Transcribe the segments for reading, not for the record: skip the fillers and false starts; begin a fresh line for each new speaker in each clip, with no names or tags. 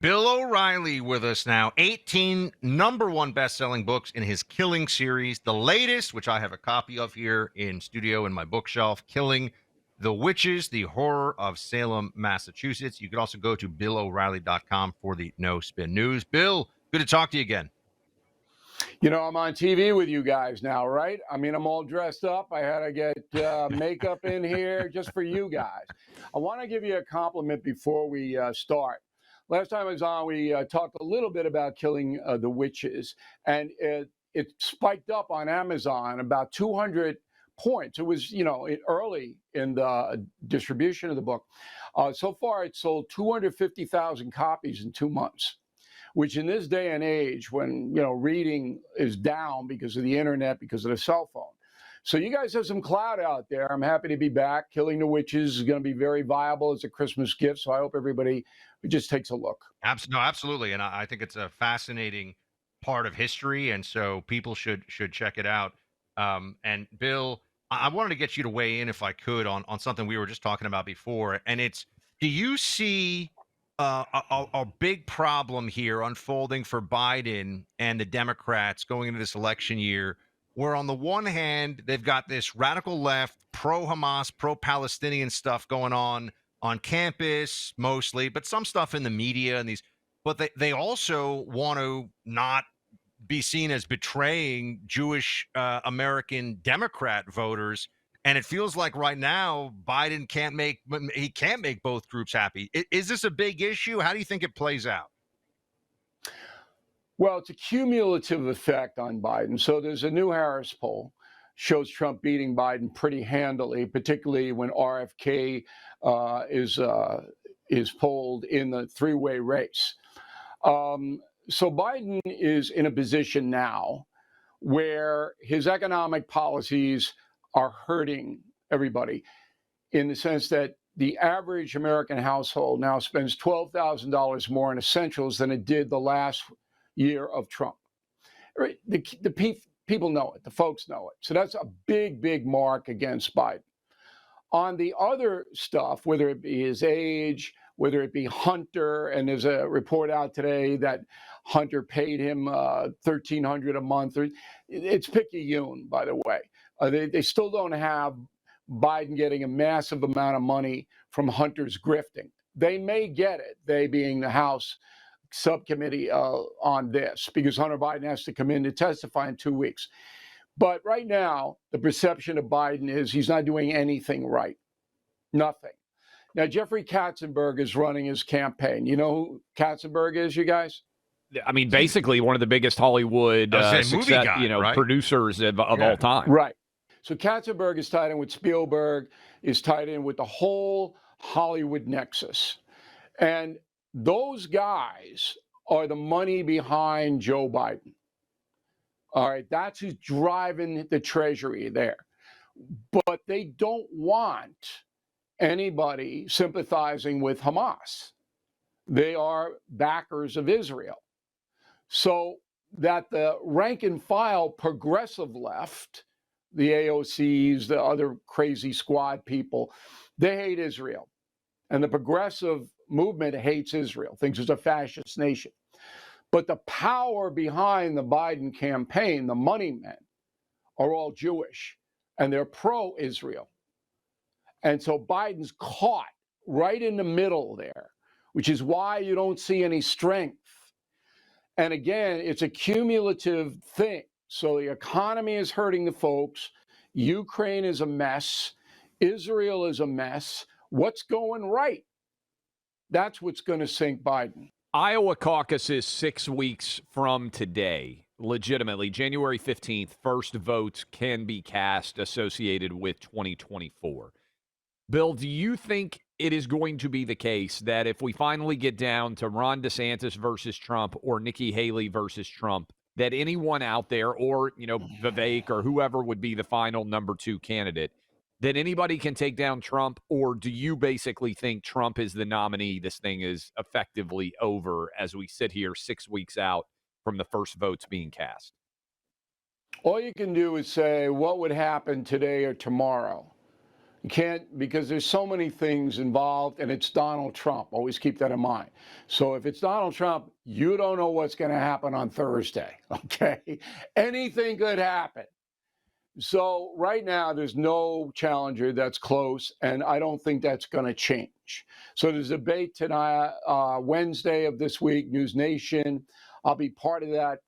Bill O'Reilly with us now. 18 number one best-selling books in his Killing series. The latest, which I have a copy of here in studio in my bookshelf, Killing the Witches, the Horror of Salem, Massachusetts. You can also go to BillO'Reilly.com for the No Spin News. Bill, good to talk to you again.
You know, I'm on TV with you guys now, right? I mean, I'm all dressed up. I had to get makeup in here just for you guys. I want to give you a compliment before we start. Last time I was on, we talked a little bit about Killing the Witches, and it spiked up on Amazon about 200 points. It was, early in the distribution of the book. So far, it sold 250,000 copies in 2 months, which in this day and age, when reading is down because of the internet, because of the cell phone. So you guys have some clout out there. I'm happy to be back. Killing the Witches is going to be very viable as a Christmas gift. So I hope everybody just takes a look.
Absolutely. And I think it's a fascinating part of history. And so people should check it out. And Bill, I wanted to get you to weigh in, if I could, on something we were just talking about before. And it's, do you see a big problem here unfolding for Biden and the Democrats going into this election year, where on the one hand, they've got this radical left, pro-Hamas, pro-Palestinian stuff going on campus mostly, but some stuff in the media and these, but they also want to not be seen as betraying Jewish American Democrat voters. And it feels like right now Biden can't make both groups happy. Is this a big issue? How do you think it plays out?
Well, it's a cumulative effect on Biden. So there's a new Harris poll shows Trump beating Biden pretty handily, particularly when RFK is polled in the three-way race. So Biden is in a position now where his economic policies are hurting everybody, in the sense that the average American household now spends $12,000 more in essentials than it did the last year of Trump. The people know it. The folks know it. So that's a big, big mark against Biden. On the other stuff, whether it be his age, whether it be Hunter, and there's a report out today that Hunter paid him $1,300 a month. It's picayune, by the way. They still don't have Biden getting a massive amount of money from Hunter's grifting. They may get it, they being the House subcommittee on this, because Hunter Biden has to come in to testify in 2 weeks. But right now, the perception of Biden is he's not doing anything right. Nothing. Now, Jeffrey Katzenberg is running his campaign. You know who Katzenberg is, you guys?
I mean, basically one of the biggest Hollywood
movie guy, right?
Producers of all time.
Right. So Katzenberg is tied in with Spielberg, is tied in with the whole Hollywood Nexus. And those guys are the money behind Joe Biden. All right, that's who's driving the treasury there. But they don't want anybody sympathizing with Hamas. They are backers of Israel. So that the rank and file progressive left, the AOCs, the other crazy squad people, they hate Israel. And the progressive movement hates Israel, thinks it's a fascist nation. But the power behind the Biden campaign, the money men, are all Jewish, and they're pro-Israel. And so Biden's caught right in the middle there, which is why you don't see any strength. And again, it's a cumulative thing. So the economy is hurting the folks. Ukraine is a mess. Israel is a mess. What's going right? That's what's going to sink Biden.
Iowa caucus is 6 weeks from today. Legitimately, January 15th, first votes can be cast associated with 2024. Bill, do you think it is going to be the case that if we finally get down to Ron DeSantis versus Trump or Nikki Haley versus Trump, that anyone out there, or, Vivek or whoever would be the final number 2 candidate, that anybody can take down Trump? Or do you basically think Trump is the nominee? This thing is effectively over as we sit here 6 weeks out from the first votes being cast?
All you can do is say, what would happen today or tomorrow? You can't, because there's so many things involved, and it's Donald Trump. Always keep that in mind. So if it's Donald Trump, you don't know what's going to happen on Thursday, okay? Anything could happen. So right now, there's no challenger that's close, and I don't think that's going to change. So there's a debate tonight, Wednesday of this week, News Nation. I'll be part of that,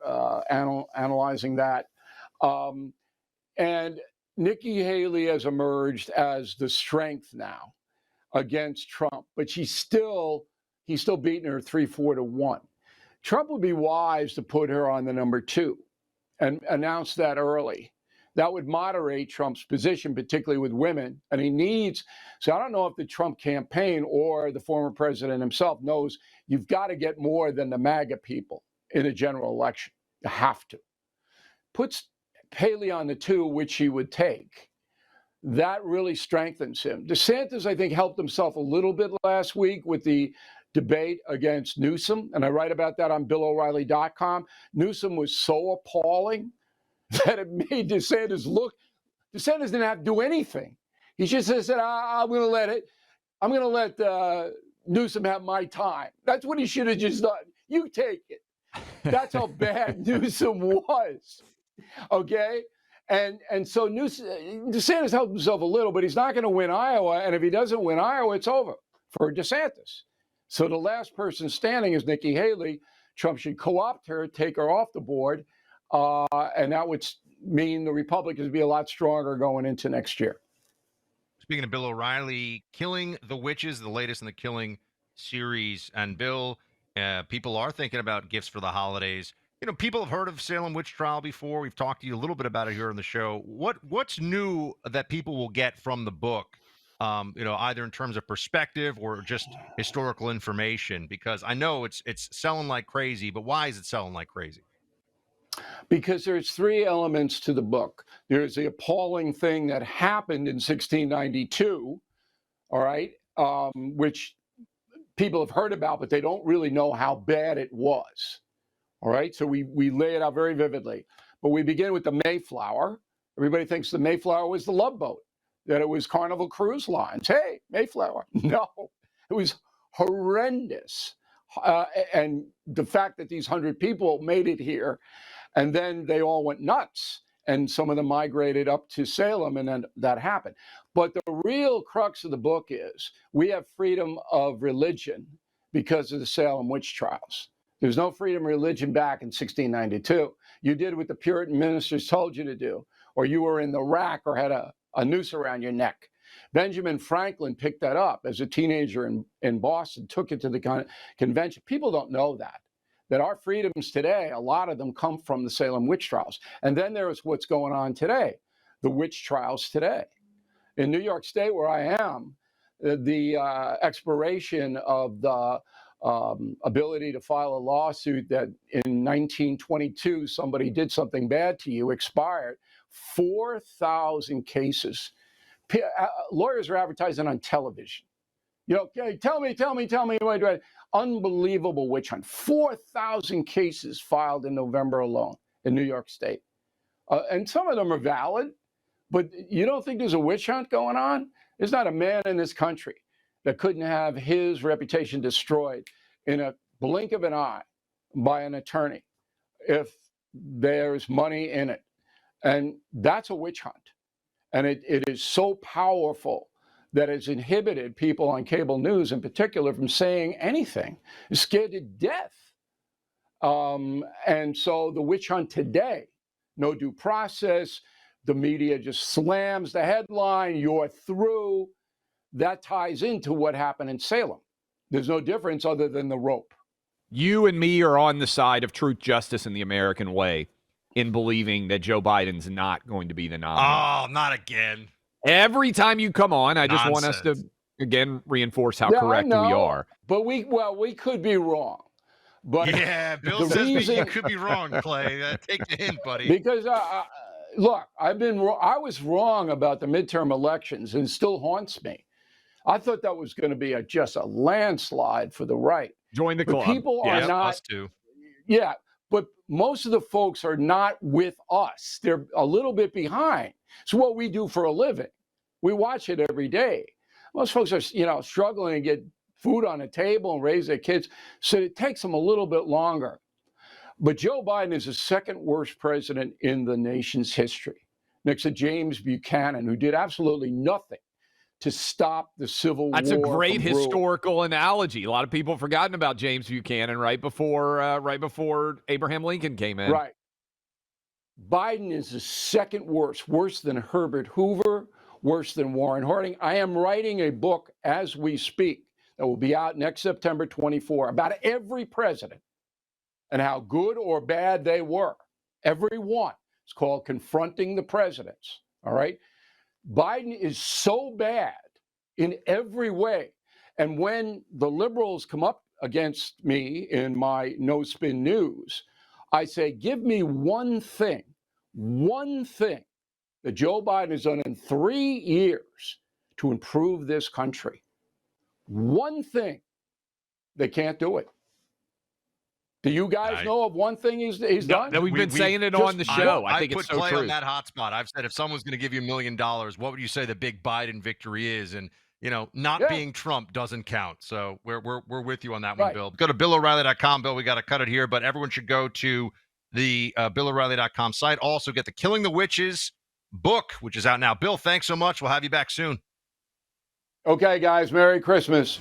analyzing that. And Nikki Haley has emerged as the strength now against Trump, but he's still beating her 3-4 to 1. Trump would be wise to put her on the number 2 and announce that early. That would moderate Trump's position, particularly with women. And he needs, so I don't know if the Trump campaign or the former president himself knows you've got to get more than the MAGA people in a general election. You have to. Puts Haley on the 2, which he would take. That really strengthens him. DeSantis, I think, helped himself a little bit last week with the debate against Newsom, and I write about that on BillO'Reilly.com. Newsom was so appalling that it made DeSantis look. DeSantis didn't have to do anything. He just said, I'm going to let Newsom have my time. That's what he should have just done. You take it. That's how bad Newsom was. Okay? And so DeSantis helped himself a little, but he's not going to win Iowa. And if he doesn't win Iowa, it's over for DeSantis. So the last person standing is Nikki Haley. Trump should co-opt her, take her off the board, and that would mean the Republicans would be a lot stronger going into next year.
Speaking of Bill O'Reilly, Killing the Witches, the latest in the Killing series. And Bill, people are thinking about gifts for the holidays. You know, people have heard of Salem witch trial before. We've talked to you a little bit about it here on the show. What's new that people will get from the book? Either in terms of perspective or just historical information, because I know it's selling like crazy, but why is it selling like crazy?
Because there's 3 elements to the book. There's the appalling thing that happened in 1692, all right, which people have heard about, but they don't really know how bad it was. All right, so we lay it out very vividly. But we begin with the Mayflower. Everybody thinks the Mayflower was the Love Boat, that it was Carnival Cruise Lines. Hey, Mayflower. No, it was horrendous. And the fact that these 100 people made it here, and then they all went nuts, and some of them migrated up to Salem, and then that happened. But the real crux of the book is we have freedom of religion because of the Salem witch trials. There's no freedom of religion back in 1692. You did what the Puritan ministers told you to do, or you were in the rack or had a noose around your neck. Benjamin Franklin picked that up as a teenager in Boston, took it to the convention. People don't know that our freedoms today, a lot of them come from the Salem witch trials. And then there's what's going on today, the witch trials today. In New York State, where I am, the expiration of the ability to file a lawsuit that in 1922 somebody did something bad to you expired. 4,000 cases. Lawyers are advertising on television. You know, okay, tell me. Unbelievable witch hunt. 4,000 cases filed in November alone in New York State. And some of them are valid, but you don't think there's a witch hunt going on? There's not a man in this country that couldn't have his reputation destroyed in a blink of an eye by an attorney if there's money in it. And that's a witch hunt. And it is so powerful that it's inhibited people on cable news in particular from saying anything. They're scared to death. And so the witch hunt today, no due process, the media just slams the headline, you're through. That ties into what happened in Salem. There's no difference other than the rope.
You and me are on the side of truth, justice, and the American way in believing that Joe Biden's not going to be the nominee.
Oh, not again.
Every time you come on, I just want us to,
Nonsense.
again, reinforce how correct we are.
But we could be wrong. But
yeah, Bill says you could be wrong, Clay. Take the hint, buddy.
Because look, I was wrong about the midterm elections, and it still haunts me. I thought that was going to be just a landslide for the right.
Join the club.
People are not.
Us too.
Yeah, but most of the folks are not with us. They're a little bit behind. It's what we do for a living. We watch it every day. Most folks are, struggling to get food on the table and raise their kids, so it takes them a little bit longer. But Joe Biden is the second worst president in the nation's history, next to James Buchanan, who did absolutely nothing to stop the Civil War.
That's a great
from brewing.
historical analogy. A lot of people have forgotten about James Buchanan right before Abraham Lincoln came in.
Right. Biden is the second worst, worse than Herbert Hoover, worse than Warren Harding. I am writing a book as we speak that will be out next September 24 about every president and how good or bad they were. Every one. It's called Confronting the Presidents. All right. Biden is so bad in every way. And when the liberals come up against me in my No Spin News, I say, give me one thing that Joe Biden has done in 3 years to improve this country. One thing. They can't do it. Do you guys know of one thing he's done?
That we've been saying it on the show. I think
put
it's so
play
true.
on that hotspot. I've said if someone's going to give you $1 million, what would you say the big Biden victory is? And not being Trump doesn't count. So we're with you on that one,
Right.
Bill. Go to BillO'Reilly.com, Bill. We got to cut it here, but everyone should go to the BillO'Reilly.com site. Also get the Killing the Witches book, which is out now. Bill, thanks so much. We'll have you back soon.
Okay, guys, Merry Christmas.